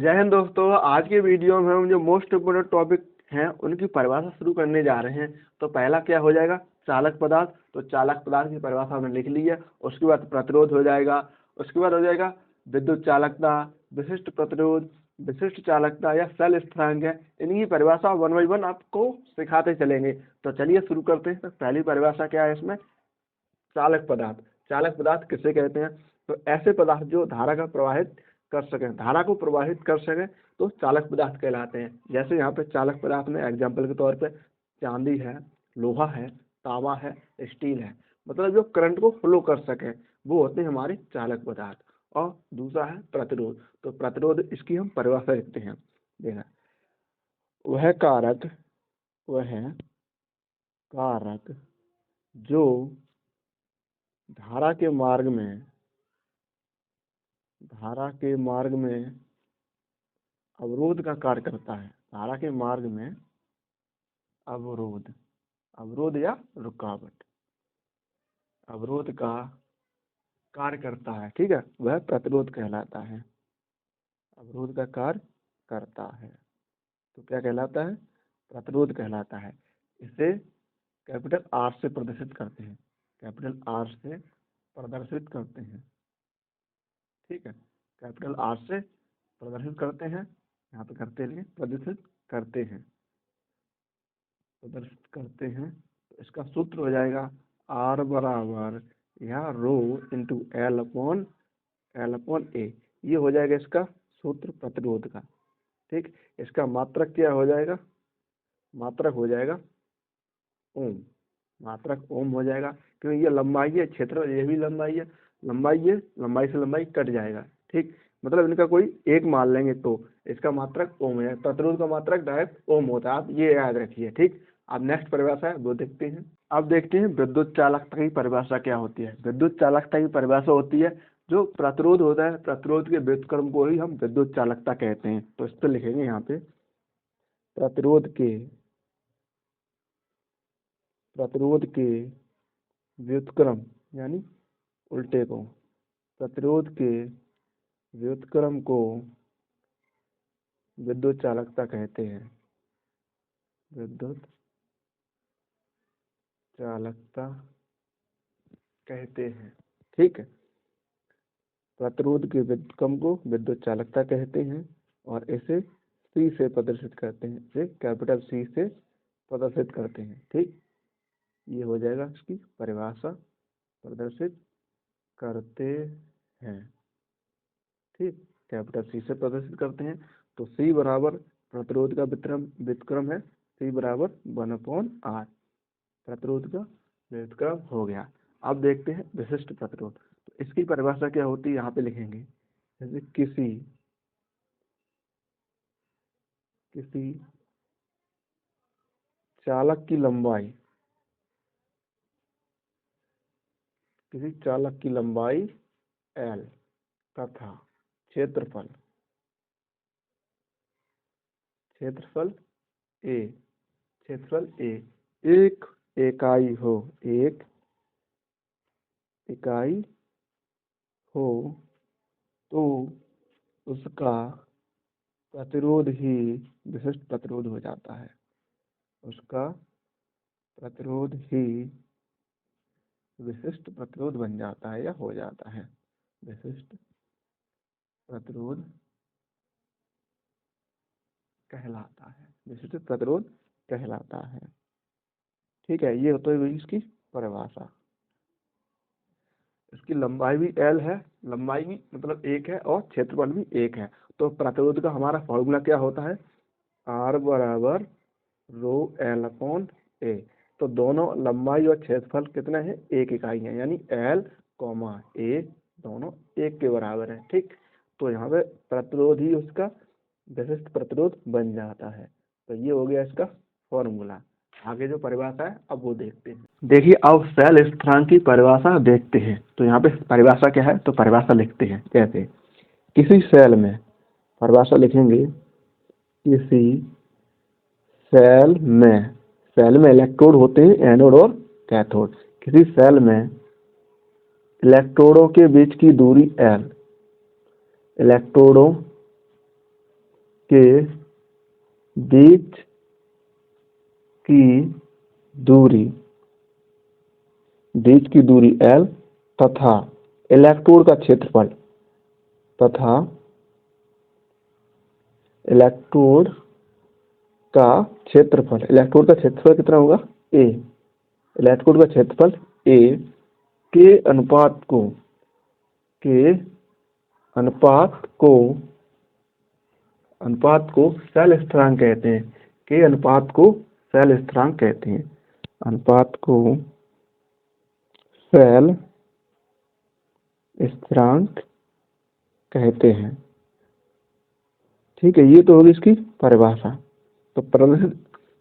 जय हिंद दोस्तों। आज के वीडियो में हम जो मोस्ट इम्पोर्टेंट टॉपिक हैं उनकी परिभाषा शुरू करने जा रहे हैं। तो पहला क्या हो जाएगा, चालक पदार्थ। तो चालक पदार्थ की परिभाषा हमने लिख ली है। उसके बाद प्रतिरोध हो जाएगा, उसके बाद हो जाएगा विद्युत चालकता, विशिष्ट प्रतिरोध, विशिष्ट चालकता या सेल स्थिरांक है। इनकी परिभाषा 1 बाई 1 आपको सिखाते चलेंगे। तो चलिए शुरू करते हैं। तो पहली परिभाषा क्या है इसमें, चालक पदार्थ। चालक पदार्थ किसे कहते हैं? तो ऐसे पदार्थ जो धारा का प्रवाहित कर सकें, धारा को प्रवाहित कर सकें, तो चालक पदार्थ कहलाते हैं। जैसे यहाँ पे चालक पदार्थ में एग्जाम्पल के तौर पे चांदी है, लोहा है, तांबा है, स्टील है, मतलब जो करंट को फ्लो कर सके वो होते हैं हमारे चालक पदार्थ। और दूसरा है प्रतिरोध। तो प्रतिरोध इसकी हम परिभाषा लिखते हैं, देखा, वह कारक जो धारा के मार्ग में अवरोध का कार्य करता है। धारा के मार्ग में अवरोध या रुकावट, अवरोध का कार्य करता है, ठीक है, वह प्रतिरोध कहलाता है। अवरोध का कार्य करता है तो क्या कहलाता है? प्रतिरोध कहलाता है। इसे कैपिटल आर से प्रदर्शित करते हैं, कैपिटल आर से प्रदर्शित करते हैं, ठीक है, कैपिटल आर से प्रदर्शित करते हैं। यहाँ पे करते लिए प्रदर्शित करते हैं, तो इसका सूत्र हो जाएगा आर बराबर यहाँ रो इंटू एल अपॉन ए। ये हो जाएगा इसका सूत्र प्रतिरोध का, ठीक। इसका मात्रक क्या हो जाएगा? मात्रक हो जाएगा ओम, मात्रक ओम हो जाएगा, क्योंकि ये लंबाई है, क्षेत्र ये भी लंबाई है, लंबाई से लंबाई कट जाएगा, ठीक। मतलब इनका कोई एक मान लेंगे तो इसका मात्रक ओम है। प्रतिरोध का मात्रक डायरेक्ट ओम होता है, आप ये याद रखिए, ठीक। अब नेक्स्ट परिभाषा है वो देखते हैं। अब देखते हैं विद्युत चालकता की परिभाषा क्या होती है। विद्युत चालकता की परिभाषा होती है जो प्रतिरोध होता है, प्रतिरोध के व्युत्क्रम को ही हम विद्युत चालकता कहते हैं। तो इस पर लिखेंगे यहाँ पे प्रतिरोध के व्युत्क्रम यानी उल्टे को, प्रतिरोध के व्युत्क्रम को विद्युत चालकता कहते हैं, विद्युत चालकता कहते हैं, ठीक है। प्रतिरोध के व्युत्क्रम को विद्युत चालकता कहते हैं और इसे सी से प्रदर्शित करते हैं, इसे कैपिटल सी से प्रदर्शित करते हैं, ठीक। ये हो जाएगा इसकी परिभाषा, प्रदर्शित करते हैं, ठीक, कैपिटल सी से प्रदर्शित करते हैं। तो सी बराबर प्रतिरोध का व्युत्क्रम है, सी बराबर 1/r, प्रतिरोध का व्युत्क्रम हो गया। अब देखते हैं विशिष्ट प्रतिरोध। तो इसकी परिभाषा क्या होती है यहाँ पे लिखेंगे, जैसे किसी चालक की लंबाई L तथा क्षेत्रफल A एक इकाई हो तो उसका प्रतिरोध ही विशिष्ट प्रतिरोध हो जाता है, उसका प्रतिरोध ही विशिष्ट प्रतिरोध बन जाता है या हो जाता है, विशिष्ट प्रतिरोध कहलाता है, विशिष्ट प्रतिरोध कहलाता है, ठीक है। ये तो है इसकी परिभाषा। इसकी लंबाई भी L है, लंबाई भी मतलब 1 है और क्षेत्रफल भी 1 है। तो प्रतिरोध का हमारा फॉर्मूला क्या होता है, R बराबर रो L अपॉन A। तो दोनों लंबाई और क्षेत्रफल कितने हैं, 1 इकाई है, यानी L, A दोनों 1 के बराबर है, ठीक। तो यहाँ पे प्रतिरोध ही उसका विशिष्ट प्रतिरोध बन जाता है। तो ये हो गया इसका फॉर्मूला। आगे जो परिभाषा है अब वो देखते हैं। देखिए अब सेल स्थिरांक की परिभाषा देखते हैं। तो यहाँ पे परिभाषा क्या है, तो परिभाषा लिखते हैं कैसे, किसी सेल में, परिभाषा लिखेंगे किसी सेल में इलेक्ट्रोड होते हैं, एनोड और कैथोड। किसी सेल में इलेक्ट्रोडों के बीच की दूरी L, इलेक्ट्रोडों के बीच की दूरी L तथा इलेक्ट्रोड का क्षेत्रफल इलेक्ट्रोड का क्षेत्रफल कितना होगा A। इलेक्ट्रोड का क्षेत्रफल A के अनुपात को सेल स्थिरांक कहते हैं। के अनुपात को सेल स्थिरांक कहते हैं। अनुपात को सेल स्थिरांक कहते हैं। ठीक है, ये तो होगी इसकी परिभाषा। तो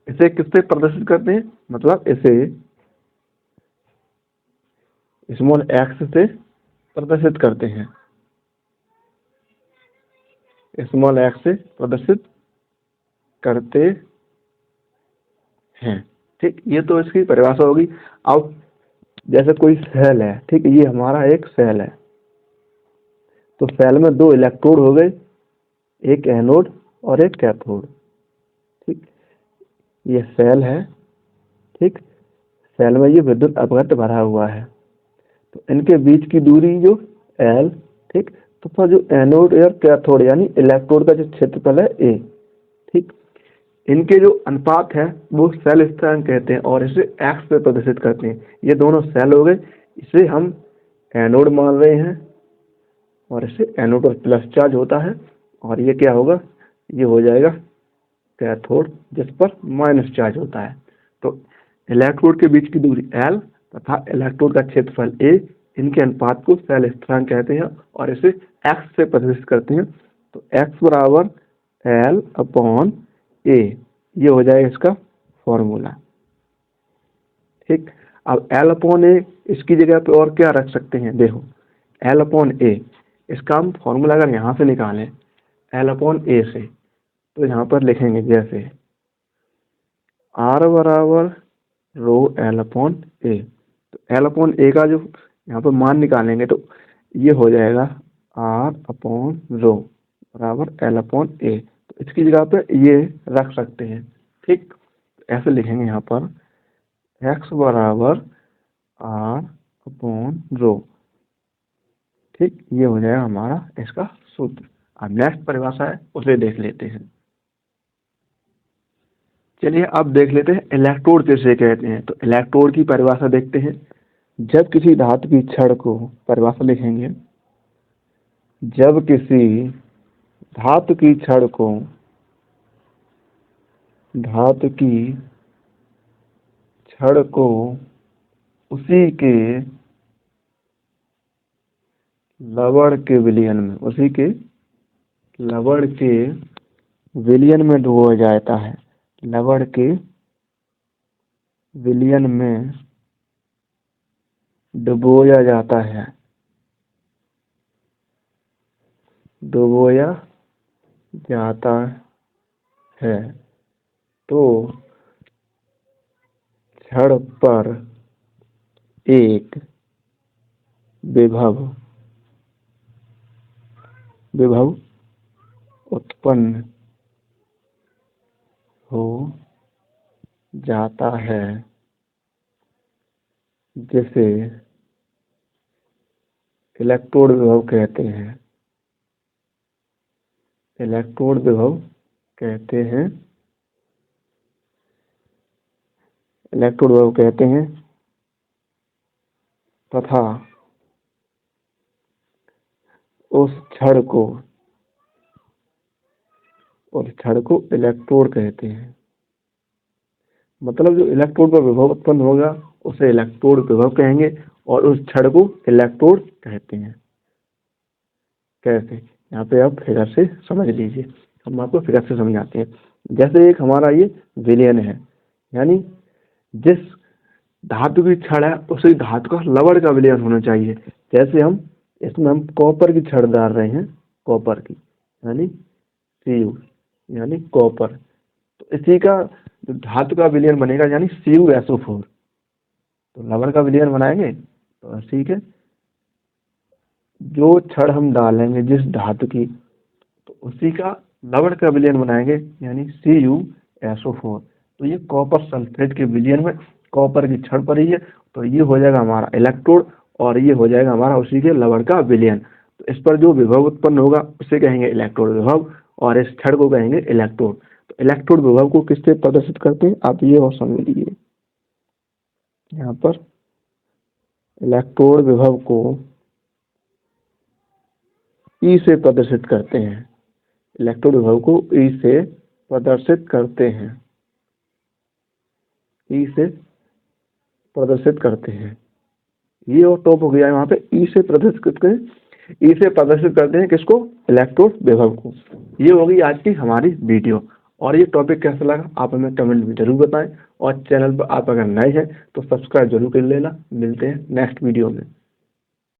इसे किससे प्रदर्शित करते हैं, मतलब इसे स्मॉल x से प्रदर्शित करते हैं। स्मॉल x से प्रदर्शित करते हैं। ठीक, ये तो इसकी परिभाषा होगी। अब जैसे कोई सेल है, ठीक है, ये हमारा एक सेल है। तो सेल में 2 इलेक्ट्रोड हो गए, एक एनोड और एक कैथोड। ठीक, ये सेल है। ठीक, सेल में ये विद्युत अपघट्ट भरा हुआ है। तो इनके बीच की दूरी जो L, ठीक, तो फिर जो एनोड और कैथोड यानी इलेक्ट्रोड का जो क्षेत्रफल है A। ठीक, इनके जो अनुपात है वो सेल स्थिरांक कहते हैं और इसे x पे प्रदर्शित करते हैं। ये दोनों सेल हो गए, इसे हम एनोड मान रहे हैं और इसे एनोड पर प्लस चार्ज होता है, और ये क्या होगा, ये हो जाएगा कैथोड जिस पर माइनस चार्ज होता है। तो इलेक्ट्रोड के बीच की दूरी L तथा इलेक्ट्रोड का क्षेत्रफल A, इनके अनुपात को सेल स्थिरांक कहते हैं और इसे x से प्रदर्शित करते हैं। तो x बराबर L अपॉन A, ये हो जाएगा इसका फॉर्मूला। ठीक, अब L अपॉन A इसकी जगह पे और क्या रख सकते हैं, देखो L अपॉन A, इसका हम फॉर्मूला अगर यहाँ से निकालें L अपॉन A से, तो यहाँ पर लिखेंगे जैसे R बराबर रो L अपॉन A। तो L अपॉन A का जो यहाँ पर मान निकालेंगे तो ये हो जाएगा R अपॉन रो बराबर L अपॉन A। तो इसकी जगह पे ये रख सकते हैं। ठीक, ऐसे लिखेंगे यहाँ पर x बराबर R अपॉन रो। ठीक, ये हो जाएगा हमारा इसका सूत्र। अब नेक्स्ट परिभाषा है, उसे देख लेते हैं। चलिए अब देख लेते हैं इलेक्ट्रोड किसे कहते हैं। तो इलेक्ट्रोड की परिभाषा देखते हैं। जब किसी धातु की छड़ को, परिभाषा लिखेंगे, जब किसी धातु की छड़ को उसी के लवण के विलयन में डुबोया जाता है। लवण के विलयन में डुबोया जाता है। तो छड़ पर एक विभव उत्पन्न हो जाता है, जिसे इलेक्ट्रोड विभव कहते हैं। तथा उस छड़ को इलेक्ट्रोड कहते हैं। मतलब जो इलेक्ट्रोड पर विभव उत्पन्न होगा उसे इलेक्ट्रोड विभव कहेंगे और उस छड़ को इलेक्ट्रोड कहते हैं। कैसे, यहाँ पे आप फिगर से समझ लीजिए, हम आपको फिगर से समझाते हैं। जैसे एक हमारा ये विलयन है, यानी जिस धातु की छड़ है उसी धातु का लवण का विलयन होना चाहिए। जैसे हम इसमें हम कॉपर की छड़ डाल रहे हैं, कॉपर की यानी Cu यानी कॉपर, तो इसी का जो धातु का विलयन बनेगा यानी CuSO4। तो लवण का विलयन बनाएंगे तो ठीक है, जो छड़ हम डालेंगे जिस धातु की, तो उसी का लवण का विलयन बनाएंगे यानी CuSO4। तो ये कॉपर सल्फेट के विलयन में कॉपर की छड़ पड़ी है, तो ये हो जाएगा हमारा इलेक्ट्रोड और ये हो जाएगा हमारा उसी के लवण का विलयन। तो इस पर जो विभव उत्पन्न होगा उसे कहेंगे इलेक्ट्रोड विभव और इस छड़ को कहेंगे इलेक्ट्रोड। तो इलेक्ट्रोड विभव को किससे प्रदर्शित करते हैं आप ये और समझ लीजिए। यहाँ पर इलेक्ट्रोड विभव को ई से प्रदर्शित करते हैं, इलेक्ट्रोड विभव को ई से प्रदर्शित करते हैं, ई से प्रदर्शित करते हैं। ये और टॉप हो गया है वहाँ पे ई से प्रदर्शित करते हैं, ई से प्रदर्शित करते हैं किसको, इलेक्ट्रोड विभव को। ये होगी आज की हमारी वीडियो। और ये टॉपिक कैसा लगा आप हमें कमेंट में जरूर बताएं और चैनल पर आप अगर नए हैं तो सब्सक्राइब जरूर कर लेना। मिलते हैं नेक्स्ट वीडियो में।